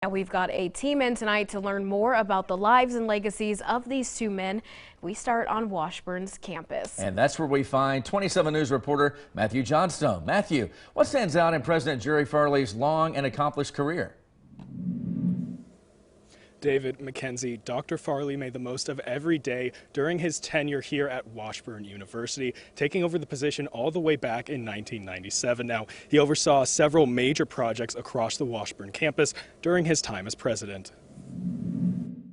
Now we've got a team in tonight to learn more about the lives and legacies of these two men. We start on Washburn's campus. And that's where we find 27 News reporter Matthew Johnstone. Matthew, what stands out in President Jerry Farley's long and accomplished career? David McKenzie, Dr. Farley made the most of every day during his tenure here at Washburn University, taking over the position all the way back in 1997. Now, he oversaw several major projects across the Washburn campus during his time as president.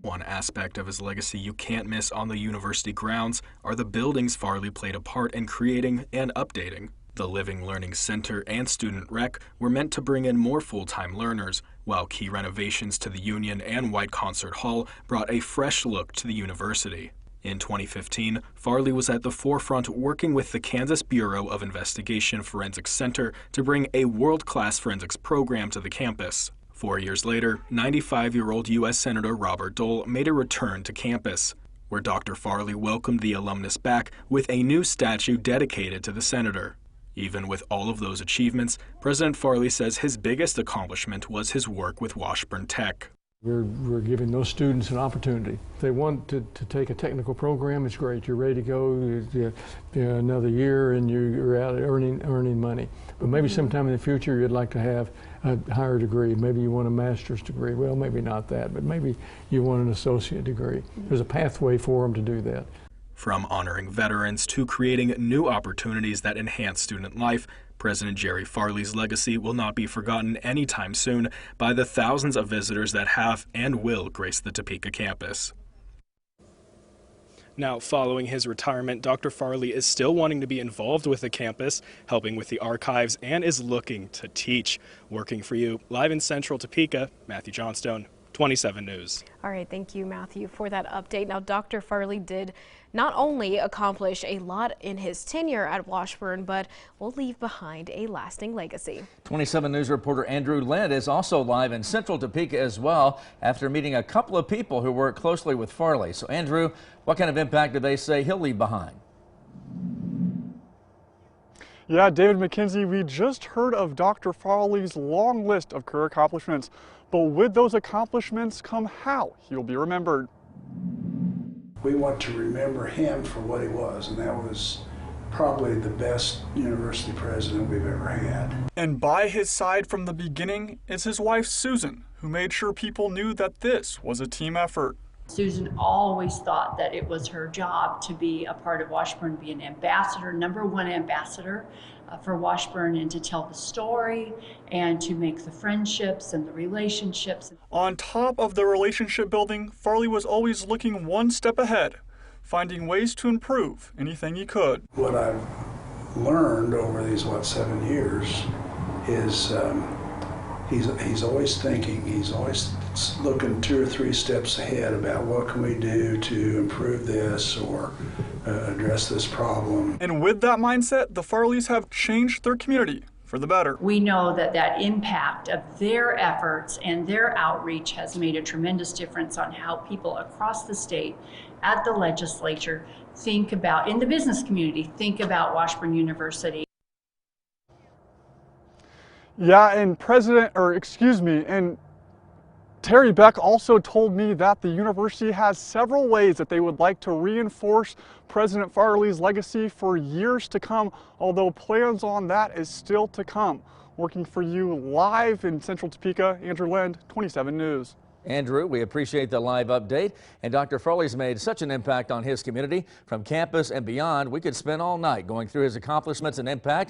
One aspect of his legacy you can't miss on the university grounds are the buildings Farley played a part in creating and updating. The Living Learning Center and Student Rec were meant to bring in more full-time learners, while key renovations to the Union and White Concert Hall brought a fresh look to the university. In 2015, Farley was at the forefront working with the Kansas Bureau of Investigation Forensics Center to bring a world-class forensics program to the campus. 4 years later, 95-year-old U.S. Senator Robert Dole made a return to campus, where Dr. Farley welcomed the alumnus back with a new statue dedicated to the senator. Even with all of those achievements, President Farley says his biggest accomplishment was his work with Washburn Tech. We're giving those students an opportunity. If they want to take a technical program, it's great. You're ready to go another year and you're out earning money. But maybe sometime in the future you'd like to have a higher degree. Maybe you want a master's degree. Well, maybe not that, but maybe you want an associate degree. There's a pathway for them to do that. From honoring veterans to creating new opportunities that enhance student life, President Jerry Farley's legacy will not be forgotten anytime soon by the thousands of visitors that have and will grace the Topeka campus. Now, following his retirement, Dr. Farley is still wanting to be involved with the campus, helping with the archives, and is looking to teach. Working for you, live in Central Topeka, Matthew Johnstone, 27 News. All right, thank you, Matthew, for that update. Now, Dr. Farley did not only accomplish a lot in his tenure at Washburn, but will leave behind a lasting legacy. 27 News reporter Andrew Lind is also live in Central Topeka as well after meeting a couple of people who work closely with Farley. So, Andrew, what kind of impact do they say he'll leave behind? Yeah, David McKenzie, we just heard of Dr. Farley's long list of career accomplishments, but with those accomplishments come how he'll be remembered. We want to remember him for what he was, and that was probably the best university president we've ever had. And by his side from the beginning is his wife, Susan, who made sure people knew that this was a team effort. Susan always thought that it was her job to be a part of Washburn, be an ambassador, #1 ambassador for Washburn, and to tell the story and to make the friendships and the relationships. On top of the relationship building, Farley was always looking one step ahead, finding ways to improve anything he could. What I've learned over these, 7 years is he's always thinking, he's always looking 2 or 3 steps ahead about what can we do to improve this or address this problem. And with that mindset, the Farleys have changed their community for the better. We know that that impact of their efforts and their outreach has made a tremendous difference on how people across the state, at the legislature, think about, in the business community, think about Washburn University. Yeah, and and Terry Beck also told me that the university has several ways that they would like to reinforce President Farley's legacy for years to come, although plans on that is still to come. Working for you live in Central Topeka, Andrew Lind, 27 News. Andrew, we appreciate the live update. And Dr. Farley's made such an impact on his community from campus and beyond. We could spend all night going through his accomplishments and impact.